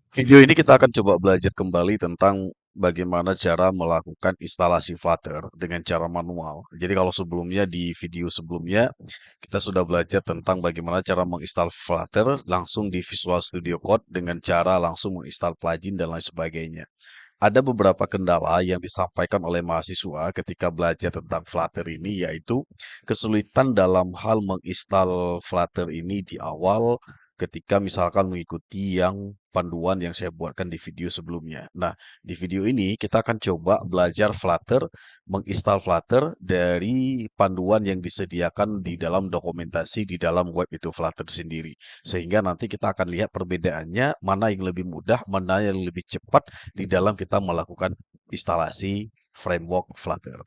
Video ini kita akan coba belajar kembali tentang bagaimana cara melakukan instalasi Flutter dengan cara manual. Jadi kalau sebelumnya di video sebelumnya kita sudah belajar tentang bagaimana cara menginstal Flutter langsung di Visual Studio Code dengan cara langsung menginstal plugin dan lain sebagainya. Ada beberapa kendala yang disampaikan oleh mahasiswa ketika belajar tentang Flutter ini, yaitu kesulitan dalam hal menginstal Flutter ini di awal ketika misalkan mengikuti yang panduan yang saya buatkan di video sebelumnya. Nah, di video ini kita akan coba belajar Flutter, menginstal Flutter dari panduan yang disediakan di dalam dokumentasi di dalam web itu Flutter sendiri. Sehingga nanti kita akan lihat perbedaannya, mana yang lebih mudah, mana yang lebih cepat di dalam kita melakukan instalasi framework Flutter.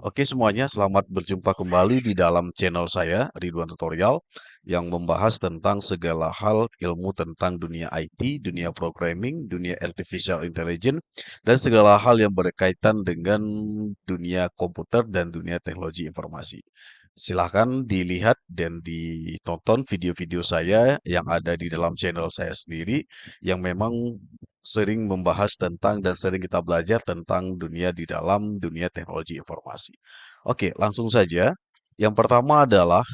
Oke semuanya, selamat berjumpa kembali di dalam channel saya, Ridwan Tutorial, yang membahas tentang segala hal ilmu tentang dunia IT, dunia programming, dunia artificial intelligence, dan segala hal yang berkaitan dengan dunia komputer dan dunia teknologi informasi. Silahkan dilihat dan ditonton video-video saya yang ada di dalam channel saya sendiri yang memang sering membahas tentang dan sering kita belajar tentang dunia di dalam dunia teknologi informasi. Oke, langsung saja. Yang pertama adalah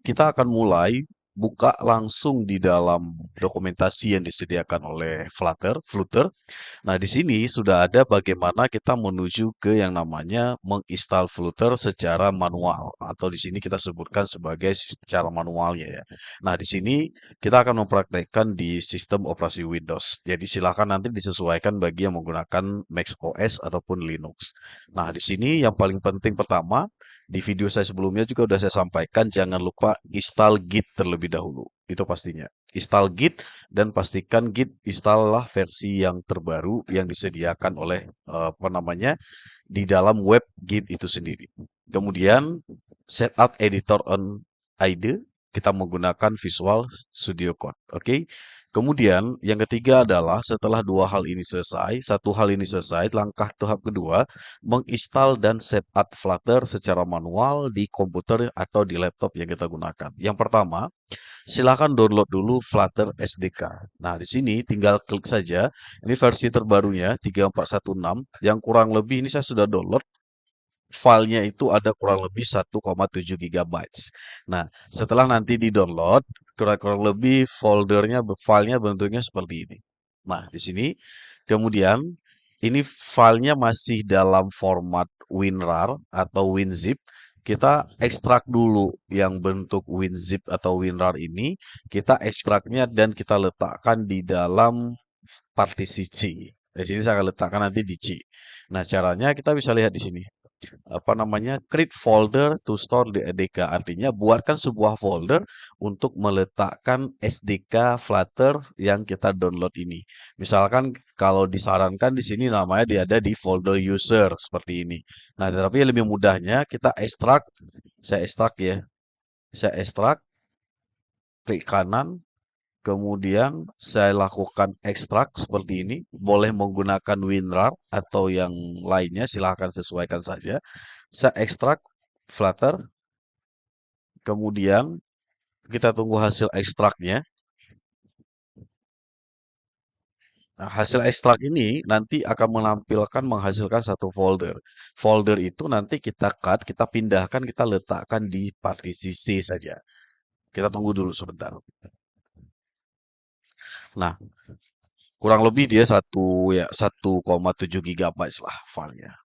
kita akan mulai buka langsung di dalam dokumentasi yang disediakan oleh Flutter. Nah, di sini sudah ada bagaimana kita menuju ke yang namanya menginstal Flutter secara manual atau di sini kita sebutkan sebagai secara manualnya ya. Nah, di sini kita akan mempraktekkan di sistem operasi Windows. Jadi silakan nanti disesuaikan bagi yang menggunakan Mac OS ataupun Linux. Nah, di sini yang paling penting pertama di video saya sebelumnya juga sudah saya sampaikan jangan lupa install Git terlebih dahulu. Itu pastinya. Install Git dan pastikan Git install versi yang terbaru yang disediakan oleh apa namanya di dalam web Git itu sendiri. Kemudian setup editor on IDE kita menggunakan Visual Studio Code. Oke. Kemudian yang ketiga adalah setelah dua hal ini selesai, satu hal ini selesai, langkah tahap kedua menginstal dan setup Flutter secara manual di komputer atau di laptop yang kita gunakan. Yang pertama, silakan download dulu Flutter SDK. Nah, di sini tinggal klik saja. Ini versi terbarunya 3416 yang kurang lebih ini saya sudah download. Filenya itu ada kurang lebih 1,7 GB. Nah, setelah nanti di-download, kurang lebih filenya bentuknya seperti ini. Nah, di sini kemudian ini filenya masih dalam format WinRAR atau WinZip. Kita ekstrak dulu yang bentuk WinZip atau WinRAR ini, kita ekstraknya dan kita letakkan di dalam partisi C. Di sini saya akan letakkan nanti di C. Nah, caranya kita bisa lihat di sini apa namanya create folder to store the SDK, artinya buatkan sebuah folder untuk meletakkan SDK Flutter yang kita download ini. Misalkan kalau disarankan di sini namanya dia ada di folder user seperti ini. Nah, tetapi lebih mudahnya kita ekstrak, saya ekstrak ya, saya ekstrak, klik kanan, kemudian saya lakukan ekstrak seperti ini. Boleh menggunakan WinRAR atau yang lainnya, silahkan sesuaikan saja. Saya ekstrak Flutter, kemudian kita tunggu hasil ekstraknya. Nah, hasil ekstrak ini nanti akan menampilkan menghasilkan satu folder. Folder itu nanti kita cut, kita pindahkan, kita letakkan di partisi C saja. Kita tunggu dulu sebentar. Nah, kurang lebih dia 1,7 GB lah filenya.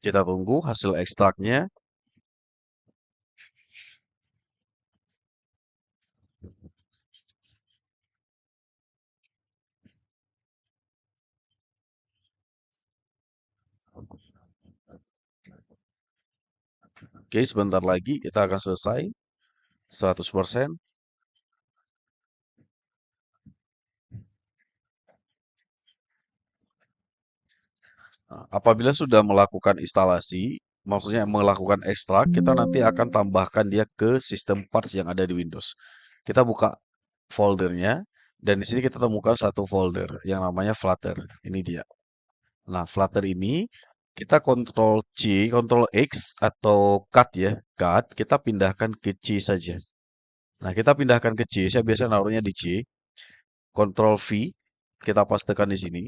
Kita tunggu hasil ekstraknya. Oke, sebentar lagi kita akan selesai 100%. Nah, apabila sudah melakukan instalasi, maksudnya melakukan ekstrak, kita nanti akan tambahkan dia ke sistem parts yang ada di Windows. Kita buka foldernya, dan di sini kita temukan satu folder yang namanya Flutter. Ini dia. Nah, Flutter ini kita Ctrl C, Ctrl X atau cut ya, cut, kita pindahkan ke C saja. Nah, kita pindahkan ke C, saya biasa naruhnya di C. Ctrl V, kita pastekan di sini,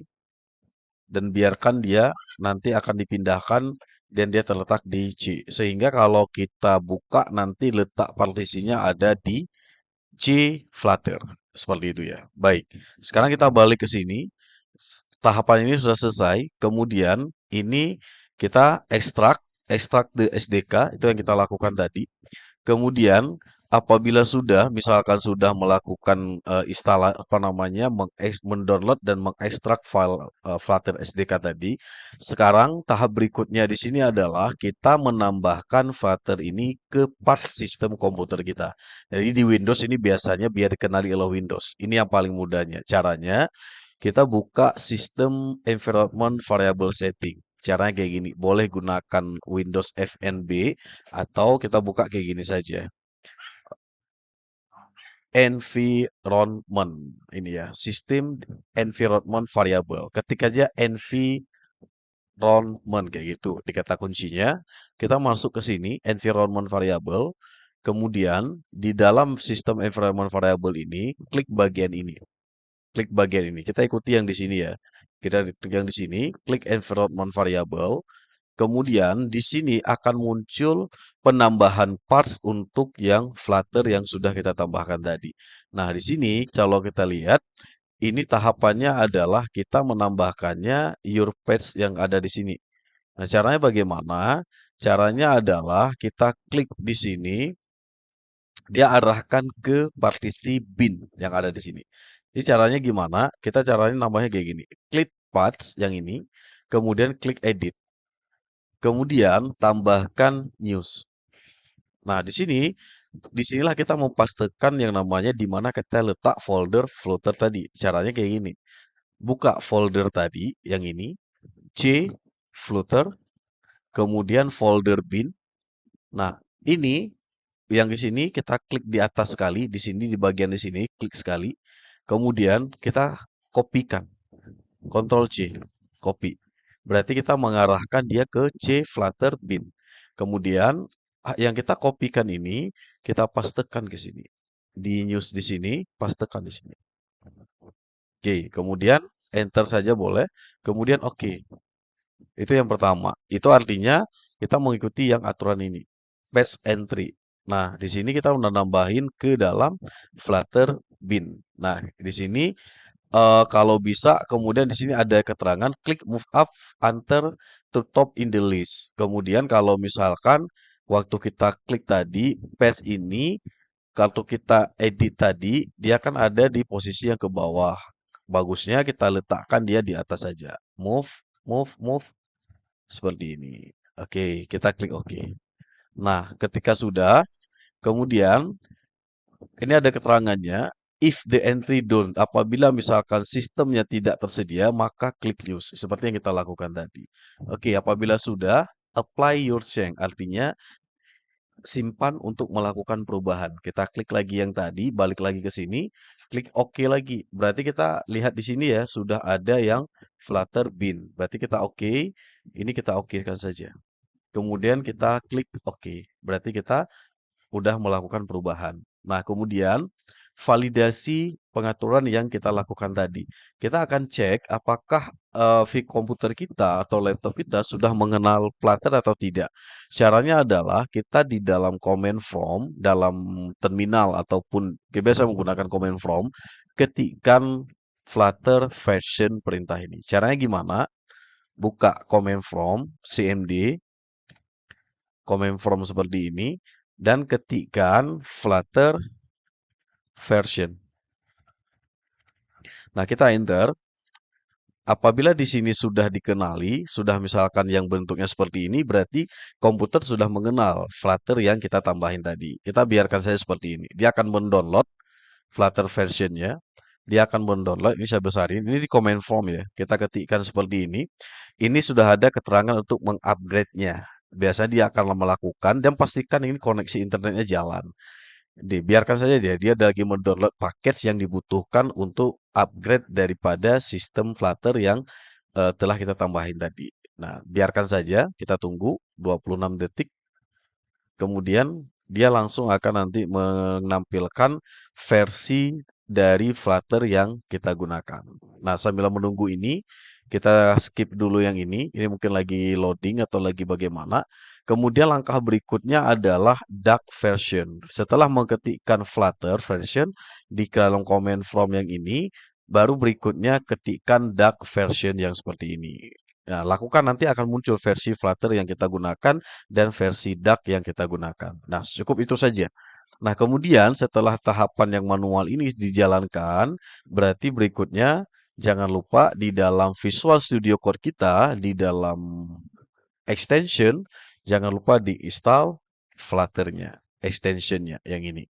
dan biarkan dia nanti akan dipindahkan dan dia terletak di C. Sehingga kalau kita buka nanti letak partisinya ada di C Flutter. Seperti itu ya. Baik, sekarang kita balik ke sini. Tahapan ini sudah selesai. Kemudian ini kita ekstrak the SDK, itu yang kita lakukan tadi. Kemudian apabila sudah, misalkan sudah melakukan apa namanya, mendownload dan mengekstrak file Flutter SDK tadi, sekarang tahap berikutnya di sini adalah kita menambahkan Flutter ini ke parts sistem komputer kita. Jadi di Windows ini biasanya biar dikenali oleh Windows. Ini yang paling mudahnya. Caranya kita buka sistem environment variable setting. Caranya kayak gini, boleh gunakan Windows FNB atau kita buka kayak gini saja. Environment, ini ya, sistem environment variable. Ketik aja environment kayak gitu di kata kuncinya. Kita masuk ke sini, environment variable. Kemudian di dalam sistem environment variable ini, klik bagian ini. Klik bagian ini. Kita ikuti yang di sini ya. Kita klik yang di sini, klik environment variable. Kemudian di sini akan muncul penambahan parts untuk yang Flutter yang sudah kita tambahkan tadi. Nah, di sini kalau kita lihat, ini tahapannya adalah kita menambahkannya your page yang ada di sini. Nah, caranya bagaimana? Caranya adalah kita klik di sini, dia arahkan ke partisi bin yang ada di sini. Jadi caranya gimana? Kita caranya namanya kayak gini. Klik parts yang ini, kemudian klik edit. Kemudian tambahkan news. Nah, disinilah kita mempastekan yang namanya di mana kita letak folder Flutter tadi. Caranya kayak gini. Buka folder tadi yang ini, C Flutter, kemudian folder bin. Nah, ini yang di sini kita klik di atas sekali, di sini di bagian di sini klik sekali. Kemudian kita kopikan. Ctrl C, copy. Berarti kita mengarahkan dia ke C Flutter bin. Kemudian yang kita kopikan ini kita pastekan ke sini. Di news di sini, pastekan di sini. Oke, kemudian enter saja boleh. Kemudian oke. Itu yang pertama. Itu artinya kita mengikuti yang aturan ini. Page entry. Nah, di sini kita menambahin ke dalam Flutter bin. Nah, di sini kalau bisa kemudian di sini ada keterangan klik move up enter to top in the list. Kemudian kalau misalkan waktu kita klik tadi page ini, kalau kita edit tadi dia akan ada di posisi yang ke bawah. Bagusnya kita letakkan dia di atas saja. Move, move, move seperti ini. Oke, kita klik oke. Nah, ketika sudah, kemudian ini ada keterangannya. If the entry don't, apabila misalkan sistemnya tidak tersedia, maka klik use. Seperti yang kita lakukan tadi. Oke, apabila sudah, apply your change. Artinya, simpan untuk melakukan perubahan. Kita klik lagi yang tadi, balik lagi ke sini, klik OK lagi. Berarti kita lihat di sini ya, sudah ada yang Flutter bin. Berarti kita OK, ini kita OK-kan saja. Kemudian kita klik OK. Berarti kita udah melakukan perubahan. Nah, kemudian validasi pengaturan yang kita lakukan tadi. Kita akan cek apakah komputer kita atau laptop kita sudah mengenal Flutter atau tidak. Caranya adalah kita di dalam command prompt, dalam terminal ataupun biasa menggunakan command prompt, ketikkan Flutter version perintah ini. Caranya gimana? Buka command prompt, cmd, command prompt seperti ini, dan ketikkan Flutter version. Nah, kita enter. Apabila di sini sudah dikenali, sudah misalkan yang bentuknya seperti ini, berarti komputer sudah mengenal Flutter yang kita tambahin tadi. Kita biarkan saja seperti ini. Dia akan mendownload Flutter versionnya. Dia akan mendownload, ini saya besarin. Ini di command prompt ya. Kita ketikkan seperti ini. Ini sudah ada keterangan untuk mengupgrade-nya. Biasanya dia akan melakukan dan pastikan ini koneksi internetnya jalan. Dibiarkan saja dia lagi mendownload paket yang dibutuhkan untuk upgrade daripada sistem Flutter yang telah kita tambahin tadi. Nah, biarkan saja, kita tunggu 26 detik. Kemudian dia langsung akan nanti menampilkan versi dari Flutter yang kita gunakan. Nah, sambil menunggu ini, kita skip dulu yang ini. Ini mungkin lagi loading atau lagi bagaimana. Kemudian langkah berikutnya adalah Duck version. Setelah mengetikkan Flutter version di dalam command from yang ini, baru berikutnya ketikkan Duck version yang seperti ini. Nah, lakukan nanti akan muncul versi Flutter yang kita gunakan dan versi Duck yang kita gunakan. Nah, cukup itu saja. Nah, kemudian setelah tahapan yang manual ini dijalankan, berarti berikutnya jangan lupa di dalam Visual Studio Code kita, di dalam extension, jangan lupa di-install Flutter-nya, extension-nya yang ini.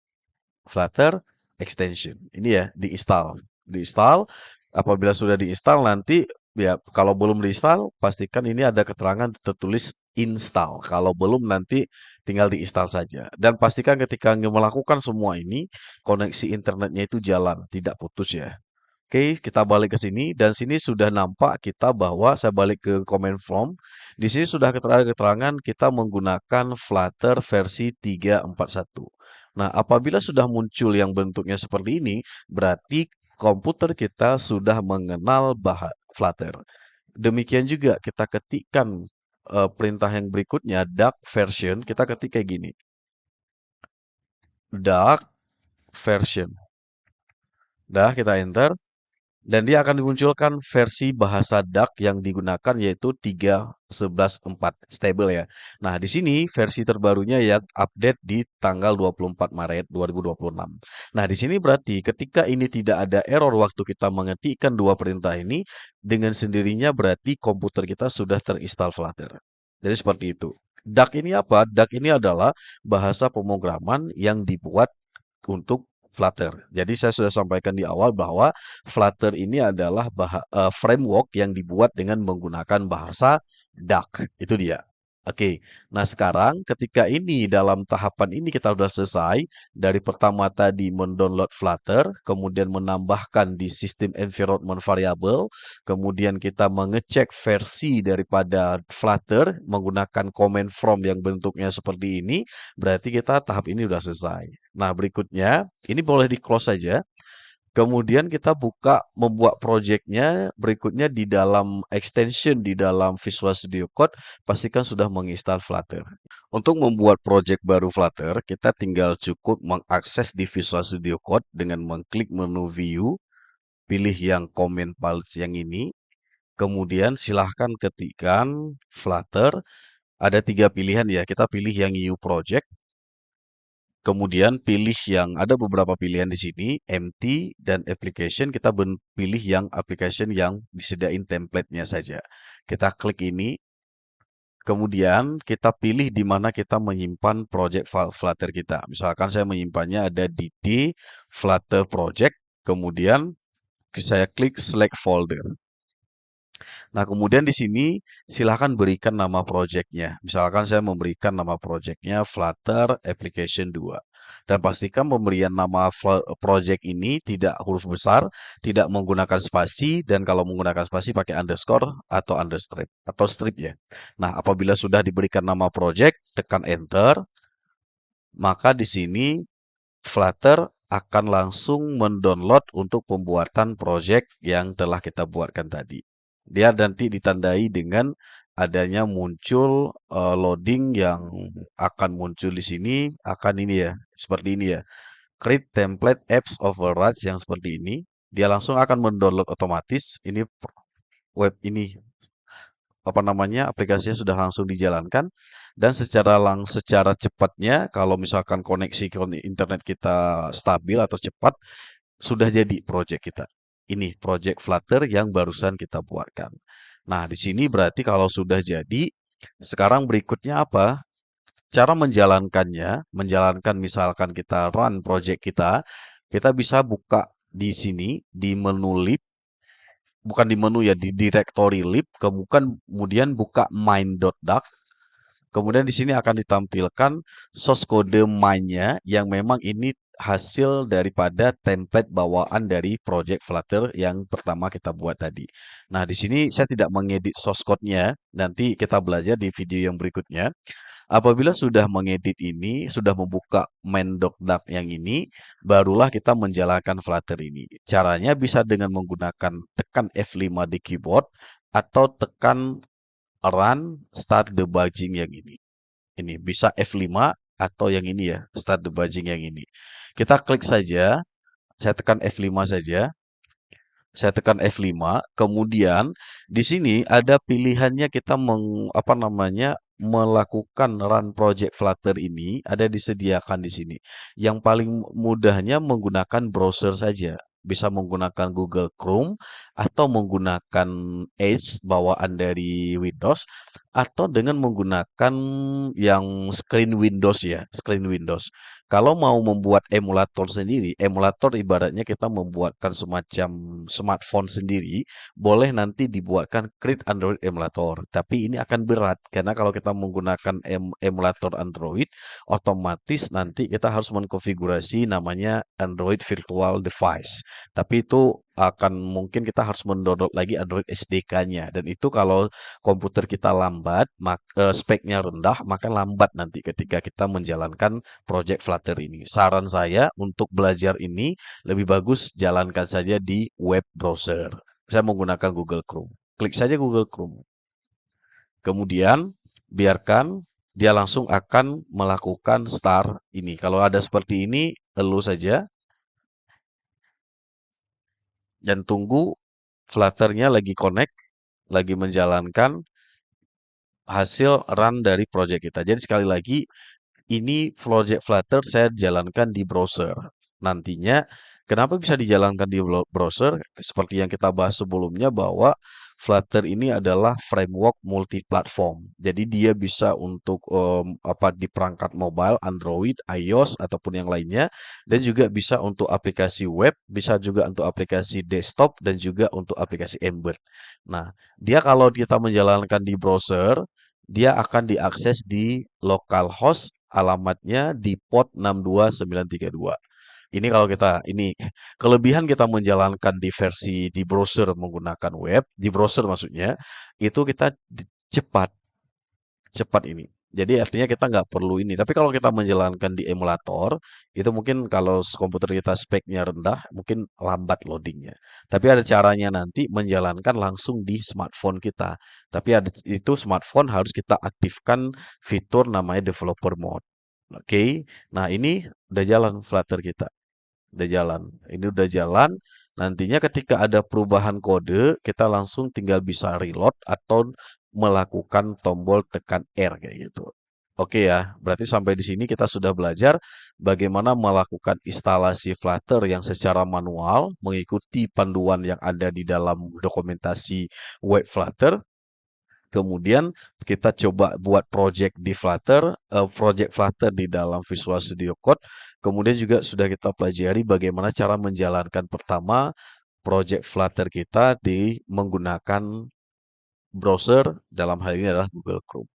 Flutter extension. Ini ya, di-install. Di-install, apabila sudah di-install nanti ya kalau belum di-install pastikan ini ada keterangan tertulis install. Kalau belum nanti tinggal di-install saja. Dan pastikan ketika melakukan semua ini koneksi internetnya itu jalan, tidak putus ya. Oke, kita balik ke sini dan sini sudah nampak kita bahwa saya balik ke command from. Di sini sudah keterangan kita menggunakan Flutter versi 3.4.1. Nah, apabila sudah muncul yang bentuknya seperti ini, berarti komputer kita sudah mengenal Flutter. Demikian juga kita ketikkan perintah yang berikutnya, duck version, kita ketik kayak gini. Duck version. Dah, kita enter. Dan dia akan dimunculkan versi bahasa Dart yang digunakan yaitu 3.11.4 stable ya. Nah, di sini versi terbarunya yang update di tanggal 24 Maret 2026. Nah, di sini berarti ketika ini tidak ada error waktu kita mengetikkan dua perintah ini, dengan sendirinya berarti komputer kita sudah terinstall Flutter. Jadi seperti itu. Dart ini apa? Dart ini adalah bahasa pemrograman yang dibuat untuk Flutter. Jadi saya sudah sampaikan di awal bahwa Flutter ini adalah framework yang dibuat dengan menggunakan bahasa Dart. Itu dia. Oke, nah sekarang ketika ini dalam tahapan ini kita sudah selesai dari pertama tadi mendownload Flutter, kemudian menambahkan di sistem environment variable, kemudian kita mengecek versi daripada Flutter menggunakan command from yang bentuknya seperti ini, berarti kita tahap ini sudah selesai. Nah, berikutnya ini boleh di-close saja. Kemudian kita buka membuat projectnya berikutnya di dalam extension di dalam Visual Studio Code pastikan sudah menginstal Flutter. Untuk membuat project baru Flutter, kita tinggal cukup mengakses di Visual Studio Code dengan mengklik menu View, pilih yang Command Files yang ini, kemudian silahkan ketikkan Flutter. Ada 3 pilihan ya, kita pilih yang New Project. Kemudian pilih yang ada beberapa pilihan di sini, empty dan application. Kita pilih yang application yang disediain template-nya saja. Kita klik ini. Kemudian kita pilih di mana kita menyimpan project Flutter kita. Misalkan saya menyimpannya ada di D Flutter Project. Kemudian saya klik select folder. Nah, kemudian di sini silahkan berikan nama projectnya. Misalkan saya memberikan nama projectnya Flutter Application 2. Dan pastikan pemberian nama project ini tidak huruf besar, tidak menggunakan spasi, dan kalau menggunakan spasi pakai underscore atau understrip, atau strip ya. Nah, apabila sudah diberikan nama project, tekan enter, maka di sini Flutter akan langsung mendownload untuk pembuatan project yang telah kita buatkan tadi. Dia nanti ditandai dengan adanya muncul loading yang akan muncul di sini akan ini ya, seperti ini ya. Create template apps overrides yang seperti ini. Dia langsung akan mendownload otomatis. Ini web ini apa namanya aplikasinya sudah langsung dijalankan dan secara cepatnya kalau misalkan koneksi internet kita stabil atau cepat sudah jadi project kita. Ini project Flutter yang barusan kita buatkan. Nah, di sini berarti kalau sudah jadi, sekarang berikutnya apa? Cara menjalankannya, menjalankan misalkan kita run project kita bisa buka di sini di menu lib, bukan di menu ya, di directory lib, kemudian buka main.doc. Kemudian di sini akan ditampilkan source code main-nya yang memang ini hasil daripada template bawaan dari project Flutter yang pertama kita buat tadi. Nah, di sini saya tidak mengedit source code-nya, nanti kita belajar di video yang berikutnya. Apabila sudah mengedit ini, sudah membuka main.dak yang ini, barulah kita menjalankan Flutter ini. Caranya bisa dengan menggunakan tekan F5 di keyboard atau tekan run start debugging yang ini. Ini bisa F5 atau yang ini ya, start debugging yang ini. Kita klik saja, saya tekan F5 saja. Saya tekan F5, kemudian di sini ada pilihannya kita apa namanya melakukan run project Flutter ini ada disediakan di sini. Yang paling mudahnya menggunakan browser saja. Bisa menggunakan Google Chrome atau menggunakan Edge bawaan dari Windows atau dengan menggunakan yang screen Windows ya, screen Windows. Kalau mau membuat emulator sendiri, emulator ibaratnya kita membuatkan semacam smartphone sendiri, boleh nanti dibuatkan create Android emulator. Tapi ini akan berat karena kalau kita menggunakan emulator Android, otomatis nanti kita harus mengkonfigurasi namanya Android Virtual Device. Tapi itu akan mungkin kita harus mendownload lagi Android SDK-nya dan itu kalau komputer kita lambat, speknya rendah, maka lambat nanti ketika kita menjalankan project Flutter ini. Saran saya untuk belajar ini lebih bagus jalankan saja di web browser. Saya menggunakan Google Chrome. Klik saja Google Chrome. Kemudian biarkan dia langsung akan melakukan start ini. Kalau ada seperti ini, elu saja dan tunggu Flutter-nya lagi connect, lagi menjalankan hasil run dari project kita. Jadi sekali lagi ini Project Flutter saya jalankan di browser. Nantinya, kenapa bisa dijalankan di browser? Seperti yang kita bahas sebelumnya bahwa Flutter ini adalah framework multi-platform. Jadi dia bisa untuk apa di perangkat mobile, Android, iOS ataupun yang lainnya, dan juga bisa untuk aplikasi web, bisa juga untuk aplikasi desktop dan juga untuk aplikasi Embed. Nah, dia kalau kita menjalankan di browser, dia akan diakses di localhost alamatnya di port 62932. Ini kalau kita ini kelebihan kita menjalankan di versi di browser menggunakan web, di browser maksudnya, itu kita cepat, cepat ini. Jadi artinya kita nggak perlu ini. Tapi kalau kita menjalankan di emulator, itu mungkin kalau komputer kita speknya rendah, mungkin lambat loadingnya. Tapi ada caranya nanti menjalankan langsung di smartphone kita. Tapi ada itu smartphone harus kita aktifkan fitur namanya developer mode. Oke, nah ini udah jalan Flutter kita, udah jalan. Ini udah jalan. Nantinya ketika ada perubahan kode, kita langsung tinggal bisa reload atau melakukan tombol tekan R kayak gitu. Oke ya, berarti sampai di sini kita sudah belajar bagaimana melakukan instalasi Flutter yang secara manual mengikuti panduan yang ada di dalam dokumentasi web Flutter. Kemudian kita coba buat project di Flutter, project Flutter di dalam Visual Studio Code. Kemudian juga sudah kita pelajari bagaimana cara menjalankan pertama project Flutter kita di menggunakan browser, dalam hal ini adalah Google Chrome.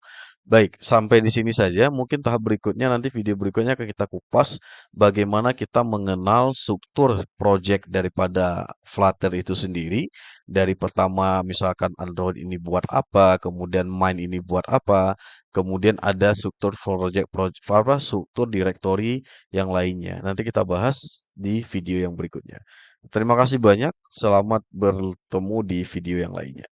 Baik, sampai di sini saja. Mungkin tahap berikutnya nanti video berikutnya akan kita kupas bagaimana kita mengenal struktur project daripada Flutter itu sendiri. Dari pertama misalkan Android ini buat apa, kemudian Main ini buat apa, kemudian ada struktur project apa, struktur directory yang lainnya. Nanti kita bahas di video yang berikutnya. Terima kasih banyak. Selamat bertemu di video yang lainnya.